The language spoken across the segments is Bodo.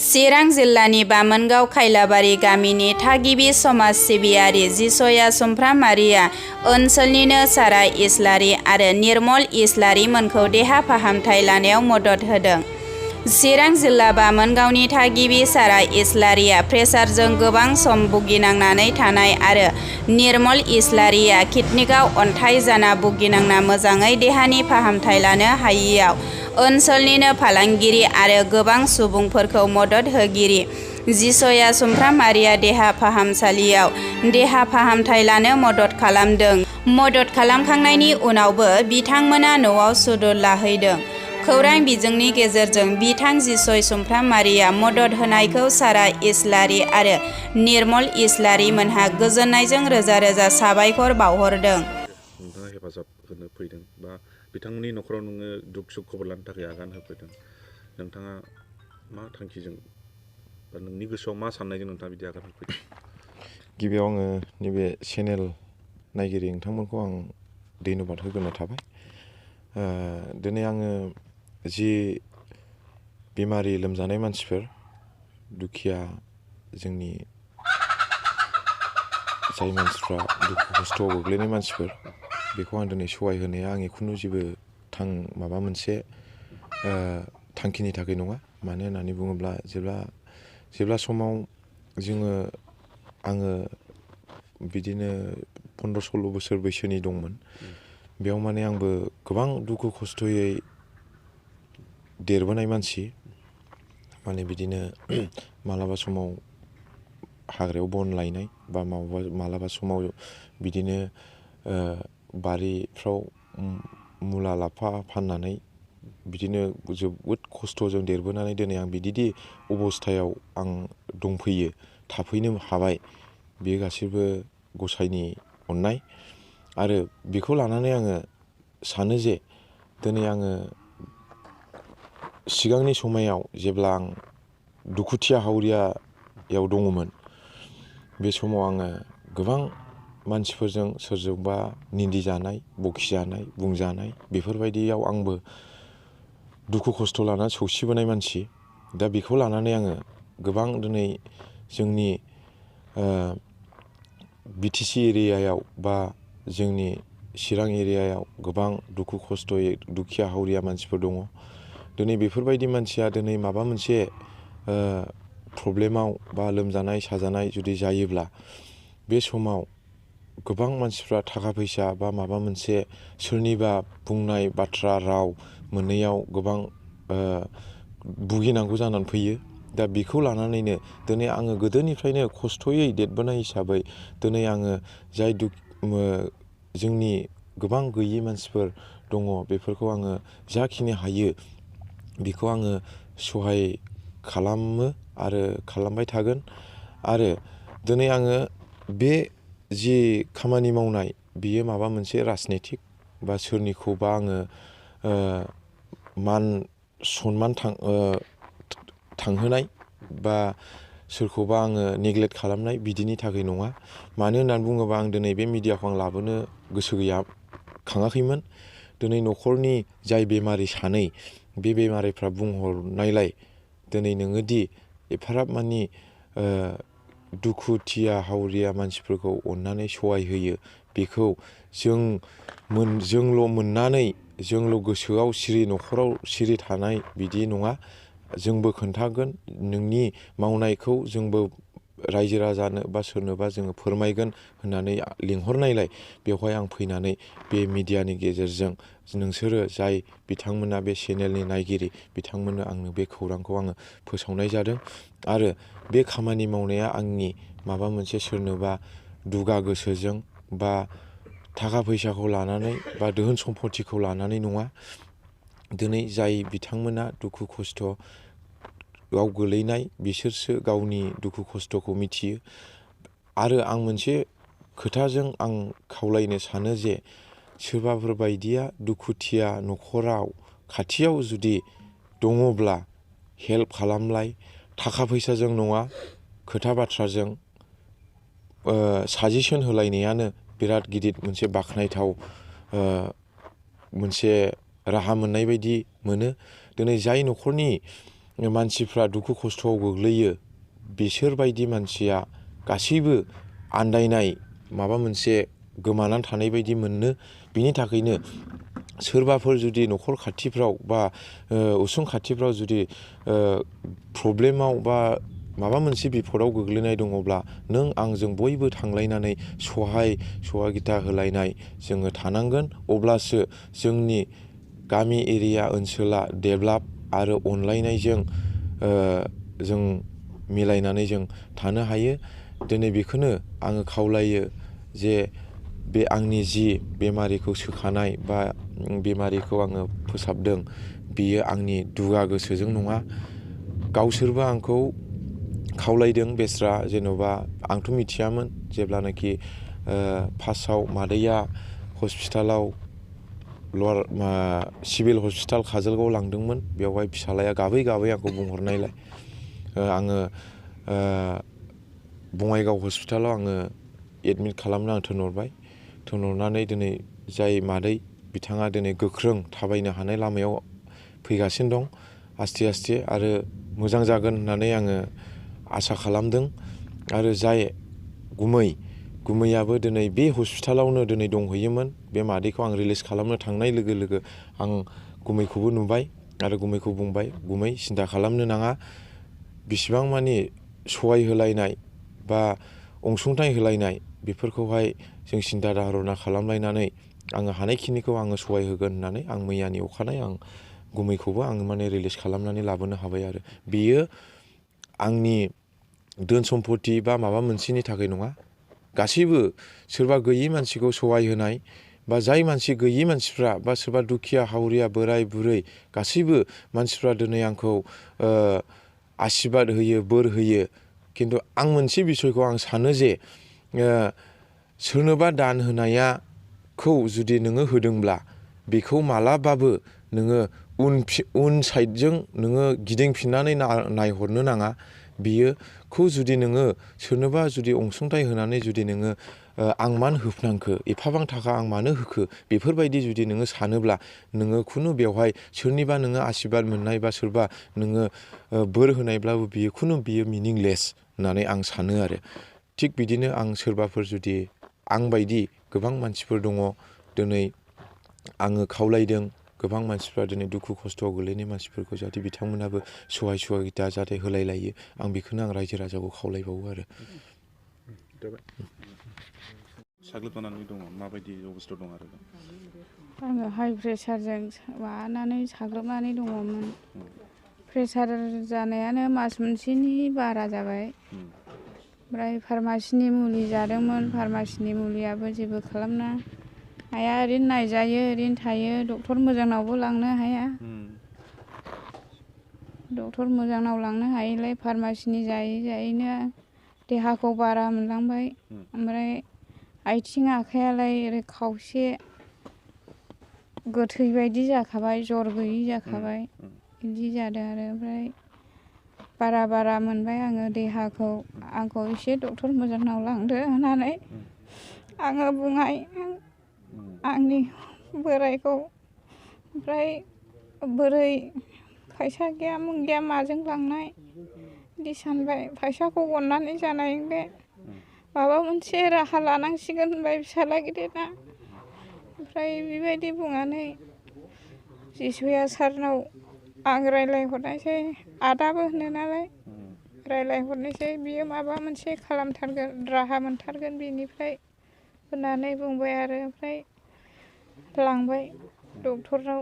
चिरां जिल्लानि बामोनगाव काइलाबारि गामिनि थागिबि समाज सिबियारि जिसोया sompramarya ओनसोलनिनो सारा इस्लारि आरो निर्मल इस्लारि मोनखौ देहा फाहामथाय लानायाव मदद होदों। चिरां जिल्ला बामोनगावनि थागिबि सारा इस्लारिया प्रेसारजों गोबां सम भुगिनांनानै थानाय आरो निर्मल इस्लारिया किडनिकआव अन्थाइ जाना भुगिनांना मोजाङै देहानि फाहामथाय लानो हायियाव ओनसोलनिनो फालांगिरि आरो गोबां सुबुंफोरखौ मदद होगिरि जिसोया sompramarya देहा फाहामसालियाव देहा फाहामथाय लानो मदद खालामदों। मदद खालामखांनायनि उनावबो बिथांमोना न'आव सुदुर लाहैदों। खौरां बिजोंनि गेजेरजों बिथां जिसोया sompramarya मदद होनायखौ सारा इस्लारि आरो निर्मल इस्लारि मोनहा गोजोननायजों रोजा रोजा साबायखर बावहरदों। नोंथाङा हेफाजाब होनो फैदों बा बिथांमोननि न'खराव नोङो दुख सुख खबर लानो थाखाय आगान होफैदों। नोंथाङा मा थांखिजों बा नोंनि गोसोआव मा साननायजों नोंथाङा बिदि आगान होफैदों? गिबियाव आङो नैबे चेनेल नायगिरि नोंथांमोनखौ आं धन्यबाद होग्रोनाय थाबाय। दिनै आङो जि बेमारि लोमजानाय मानसिफोर दुखिया जोंनि जाय मानसिफ्रा दुखु खस्थ'आव गोग्लैनाय मानसिफोर बेखौ आं दिनै सहाय होनाया आंनि खुनु जेबो माबा मोनसे थांखिनि थाखाय नङा। मानो होननानै बुङोब्ला जेब्ला समाव आङो बिदिनो 15-16 बोसोर बैसोनि दंमोन बेयाव माने आंबो गोबां दुखु खस्थ'यै देरबोनाय मानसि। माने बिदिनो मालाबा समाव हाग्रायाव बन लायनाय बा मालाबा समाव बिदिनो बारिफ्राव मुला लाफा फाननानै बिदिनो जोबोद खस्थ'जों देरबोनानै दिनै आं बिदि अबस्थायाव आं दंफैयो थाफैनो हाबाय बेयो गासैबो गसाइनि अननाय। आरो बेखौ लानानै आङो सानो जे दिनै आङो सिगांनि समायाव जेब्ला आं दुखुथिया हावरियायाव दङमोन बे समाव आङो गोबां मानसिफोरजों सोरजोंबा निन्दिजानाय बखिजानाय बुंजानाय बेफोरबायदियाव आंबो दुखु खस्थ' लानानै सौसिबोनाय मानसि। दा बेखौ लानानै आङो गोबां दिनै जोंनि बिटिसि एरियायाव बा जोंनि चिरां एरियायाव गोबां दुखु खस्थ'यै दुखिया हावरिया मानसिफोर दङ। दिनै बेफोरबायदि मानसिया दिनै माबा मोनसे प्रब्लेमाव बा लोमजानाय साजानाय जुदि जायोब्ला बे समाव गोबां मानसिफ्रा थाखा फैसा बा माबा मोनसे सोरनिबा बुंनाय बाथ्रा राव मोनैयाव गोबां भुगिनांगौ जानानै फैयो। दा बेखौ लानानैनो दिनै आङो गोदोनिफ्रायनो खस्थ'यै देरबोनाय हिसाबै दिनै आङो जाय जोंनि गोबां गैयि मानसिफोर दङ बेफोरखौ आङो जाखिनि हायो बेखौ आङो सहाय खालामो आरो खालामबाय थागोन। आरो दिनै आङो बे जि खामानि मावनाय बियो माबा मोनसे राजनितिक बा सोरनिखौबा आङो मान सनमान थांहोनाय बा सोरखौबा आङो नेग्लेक्ट खालामनाय बिदिनि थाखाय नङा। मानो होननानै बुङोबा आं दिनै बे मिडियाखौ आं लाबोनो गोसो खाङाखैमोन। दिनै न'खरनि जाय बेमारि सानै बे बेमारिफ्रा बुंहरनायलाय दिनै नोङो दि एफाराब मानि दुखुथिया हावरिया मानसिफोरखौ अननानै सहाय होयो बेखौ जोंल' मोननानै जोंल' गोसोआव सिरि न'खराव सिरि थानाय बिदि नङा। जोंबो खोन्थागोन नोंनि मावनायखौ जोंबो रायजो राजानो बा सोरनोबा जोङो फोरमायगोन होननानै लिंहरनायलाय बेवहाय आं फैनानै बे मिडियानि गेजेरजों नोंसोरो जाय बिथांमोना बे चेनेलनि नायगिरि बिथांमोननो आंनो बे खौरांखौ आङो फोसावनाय जादों। आरो बे खामानि मावनाया आंनि माबा मोनसे सोरनोबा दुगा गोसोजों बा थाखा फैसाखौ लानानै बा दोहोन सम्पतिखौ लानानै नङा। दिनै जाय बिथांमोना दुखु खस्थ'आव गोलैनाय बिसोरसो गावनि दुखु खस्थ'खौ मिथियो। आरो आं मोनसे खोथाजों आं खावलायनो सानो जे सोरबाफोर बायदिया दुखुथिया न'खराव खाथियाव जुदि दङब्ला हेल्प खालामलाय। थाखा फैसाजों नङा खोथा बाथ्राजों साजेसन होलायनायानो बिराद गिदिर मोनसे बाख्नायथाव मोनसे राहा मोननाय बायदि मोनो। दिनै जाय न'खरनि मानसिफ्रा दुखु खस्थ'आव गोग्लैयो बिसोरबायदि मानसिया गासैबो आन्दायनाय माबा मोनसे गोमानानै थानाय बायदि मोनो। बिनि थाखायनो सोरबाफोर जुदि न'खर खाथिफ्राव बा उसुं खाथिफ्राव जुदि प्रब्लेमाव बा माबा मोनसे बिपदाव गोग्लैनाय दङब्ला नों आंजों बयबो थांलायनानै सहायगिता होलायनाय जोङो थानांगोन। अब्लासो जोंनि गामि एरिया ओनसोला डेभेलप आरो अनलायनायजों जों मिलायनानै जों थानो हायो। दिनै बेखौनो आङो खावलायो जे बे आंनि जि बेमारिखौ सोखानाय बा बेमारिखौ आङो फोसाबदों बियो आंनि दुगा गोसोजों नङा। गावसोरबो आंखौ खावलायदों बेस्रा जेन'बा आंथ' मिथियामोन जेब्लानाखि फार्स्टआव मादैया हस्पिटालाव सिभिल हस्पिटाल काजलगावआव लांदोंमोन। बेवहाय फिसालाया गाबै गाबै आंखौ बुंहरनायलाय आङो बङाइगाव हस्पिटालाव आङो एडमिट खालामनो आं थिनहरनानै दिनै जाय मादै बिथाङा दिनै गोख्रों थाबायनो हानाय लामायाव फैगासिनो दं आस्थे आस्थे आरो मोजां जागोन होननानै आङो आसा खालामदों। आरो जाय गुमैयाबो दिनै बे हस्पिटालावनो दिनै दंहैयोमोन। बे मादैखौ आं रिलिज खालामनो थांनाय लोगो लोगो आं गुमैखौबो नुबाय आरो गुमैखौ बुंबाय गुमै सिन्था खालामनो नाङा। बिसिबां मानि सहाय होलायनाय बा अनसुंथाइ होलायनाय बेफोरखौहाय जों सिन्था धारना खालामलायनानै आङो हानायखिनिखौ आङो सहाय होगोन होननानै आं मैयानि अखानायै आं गुमैखौबो आङो माने रिलिज खालामनानै लाबोनो हाबाय। आरो बेयो आंनि धोन सम्पति बा माबा मोनसेनि थाखाय नङा। गासैबो सोरबा गैयि मानसिखौ सहाय होनाय बा जाय मानसि गैयि मानसिफ्रा बा सोरबा दुखिया हावरिया बोराय बुरै गासैबो मानसिफ्रा दिनै आंखौ आसिरबाद होयो बोर होयो। खिन्थु आं मोनसे बिसयखौ आं सानो जे सोरनोबा दान होनायखौ जुदि नोङो होदोंब्ला बेखौ मालाबाबो नोङो उन साइडजों नोङो गिदिंफिननानै नायहरनो नाङा। बियोखौ जुदि नोङो सोरनोबा जुदि अनसुंथाइ होनानै जुदि नोङो आं मानो होफ्नांखो एफाबां थाखा आं मानो होखो बेफोरबायदि जुदि नोङो सानोब्ला नोङो खुनु बेवहाय सोरनिबा नोङो आसिरबाद मोननाय बा सोरबा नोङो बोर होनायब्लाबो बियो मिनिंलेस होननानै आं सानो। आरो थिग बिदिनो आं सोरबाफोर जुदि आंबायदि गोबां मानसिफोर दङ दिनै आङो खावलायदों गोबां मानसिफ्रा दिनै दुखु खस्थ'आव गोलैनाय मानसिफोरखौ जाहाथे बिथांमोनाबो सहायगिता जाहाथे होलाय लायो। आं बेखौनो आं रायजो राजाखौ खावलायबावो। आरो साग्लोबनानै दङ माबायदि अबस्थायाव दं आरो आङो हाइ प्रेसारजों माबानानै साग्लोबनानै दङमोन। प्रेसार जानायानो मास मोनसेनि बारा जाबाय। ओमफ्राय फार्मासिनि मुलि जादोंमोन। फार्मासिनि मुलियाबो जेबो खालामनो हाया। ओरैनो नायजायो ओरैनो थायो। डक्टर मोजांनावबो लांनो हाया। डक्टर मोजांनाव लांनो हायिलाय फार्मासिनि जायै जायैनो देहाखौ बारा मोनलांबाय। ओमफ्राय आथिं आखायालाय ओरै खावसे गोथै बायदि जाखाबाय जर गैयि जाखाबाय। बिदि जादों आरो ओमफ्राय बारा मोनबाय आङो देहाखौ। आंखौ एसे डक्टर मोजांनाव लांदो होननानै आङो बुंबाय आंनि बोरायखौ। ओमफ्राय बोरै फैसा गैया मुं गैया माजों लांनाय बिदि सानबाय। फैसाखौ अननानै जानाय बे माबा मोनसे राहा लानांसिगोन होनबाय फिसाला गिदिरा। ओमफ्राय बेबायदि बुंनानै जिसया सारनाव आं रायज्लायहरनायसै। आदाबो होनो नालाय रायज्लायहरनोसै बियो माबा मोनसे खालामथारगोन राहा मोनथारगोन बेनिफ्राय होननानै बुंबाय आरो ओमफ्राय लांबाय डक्टरनाव।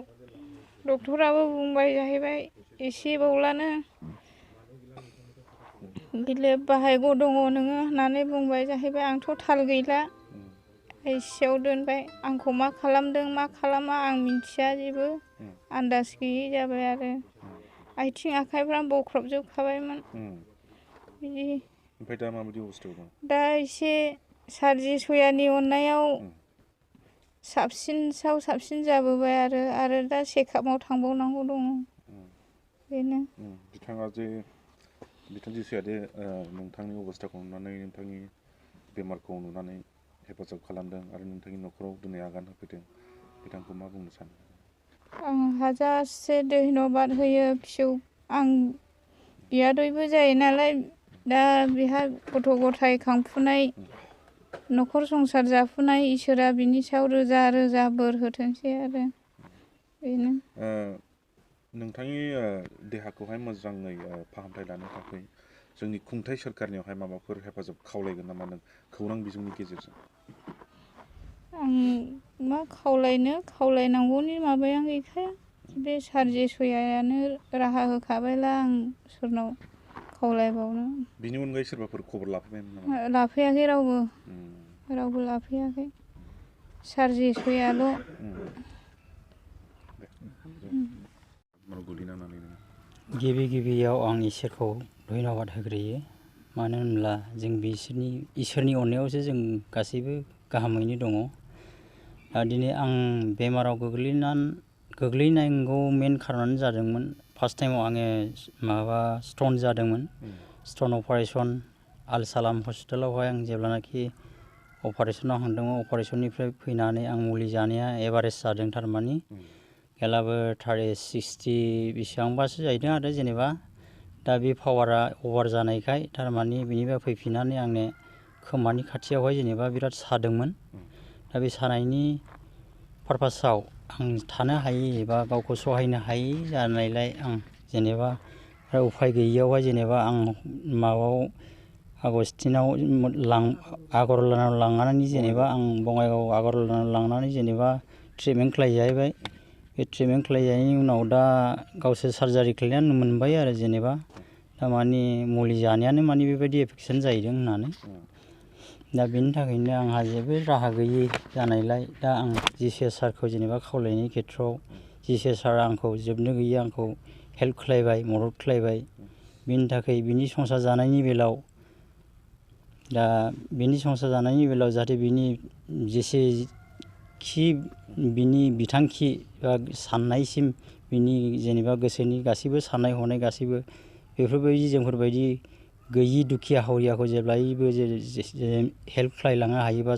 डक्टराबो बुंबाय जाहैबाय एसेबावलानो गिलिर बाहायग दङ नोङो होननानै बुंबाय जाहैबाय। आंथ' थाल गैला आइसिइउआव दोनबाय। आंखौ मा खालामदों मा खालामा आं मिन्थिया जेबो आन्दाज गैयि जाबाय आरो आथिं आखाइफ्रा बख्रबजोबखाबायमोन। बिदि ओमफ्राय दा माबायदि अबस्थायाव दं? दा एसे सार जिसयानि अननायाव साबसिन जाबोबाय आरो दा चेकआपआव थांबावनांगौ दङ। बेनो बिथाङा जे बिथां जिसुआ दे नोंथांनि अबस्थाखौ नुनानै नोंथांनि बेमारखौ नुनानै हेफाजाब खालामदों आरो नोंथांनि न'खराव दिनै आगान होफैदों बिथांखौ मा बुंनो सानो? आं हाजासे धन्यबाद होयो। आं बियादैबो जायो नालाय दा बेहा गथ' गथाय खांफुनाय न'खर संसार जाफुनाय इसोरा बिनि सायाव रोजा रोजा बोर होथोंसै आरो बेनो। नोंथांनि देहाखौहाय मोजाङै फाहामथाय लानो थाखाय जोंनि खुंथाय सोरखारनियावहाय माबाफोर हेफाजाब खावलायगोन नामा नों खौरां बिजोंनि गेजेरजों? आं मा खावलायनांगौनि माबायानो गैखाया। बे सार जिसयानो राहा होखाबायला आं सोरनाव खावलायबावनो। बिनि अनगायै सोरबाफोर खबर लाफैबायमोन नामा? लाफैयाखै रावबो लाफैयाखै। सार जिसयाल'। गिबियाव आं इसोरखौ धन्यबाद होग्रोयो। मानो होनब्ला जों इसोरनि अननायावसो जों गासैबो गाहामैनो दङ। दिनै आं बेमाराव गोग्लैनांगौ मेन खारनानो जादोंमोन फार्स्ट टाइमाव आङो स्टन जादोंमोन। स्टन अपारेसन आल सालाम हस्पिटालावहाय आं जेब्लानाखि अपारेसनाव थांदोंमोन अपारेसननिफ्राय फैनानै आं मुलि जानाया एभारेज जादों थारमानि गैलाबो 60 बेसेबांबासो जाहैदों आरो जेनेबा दा बे पावारा अभार जानायखाय थारमानि बेनिफ्राय फैफिननानै आंनो खोमानि खाथियावहाय जेनेबा बिराद सादोंमोन। दा बे सानायनि पारपासाव आं थानो हायि एबा गावखौ सहायनो हायि जानायलाय आं जेनेबा उफाय गैयियावहाय जेनेबा आं आगस्टिनाव आगरतलायाव लांनानै जेनेबा आं बङाइगाव आगरतलायाव लांनानै जेनेबा ट्रिटमेन्ट खालायजाहैबाय। बे ट्रिटमेन्ट खालायजानायनि उनाव दा गावसोर सार्जारि खालायनानै मोनबाय आरो जेनेबा थारमानि मुलि जानायानो माने बेबायदि एफेक्सन जाहैदों होननानै। दा बेनि थाखायनो आंहा जेबो राहा गैयै जानायलाय दा आं जिसु सारखौ जेनेबा खावलायनायनि खेथ्रआव जिसु सारा आंखौ जोबनो गैयै आंखौ हेल्प खालायबाय मदद खालायबाय। बिनि थाखाय बिनि संसार जानायनि बेलायाव जाहाथे बिनि जेसेखि बिनि बिथांखि बा साननायसिम बिनि जेनेबा गोसोनि गासैबो साननाय हनाय गासैबो बेफोरबायदि जोंफोरबायदि गैयि दुखिया हावरियाखौ जेब्लायबो हेल्प खालायलांनो हायो बा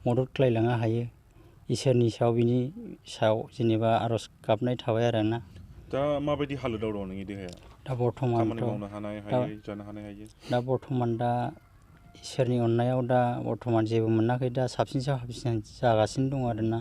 मदद खालायलांनो हायो इसोरनि सायाव बिनि सायाव जेनेबा आर'ज गाबनाय थाबाय आरो ना। दा माबायदि हालोदाव दं नोंनि देहाया? दा बर्थमान खामानि मावनो हानाय हायै जानो हानाय हायै? दा बर्थमान इसोरनि अननायाव दा बर्थमान जेबो मोनाखै दा साबसिन जागासिनो दं आरोना।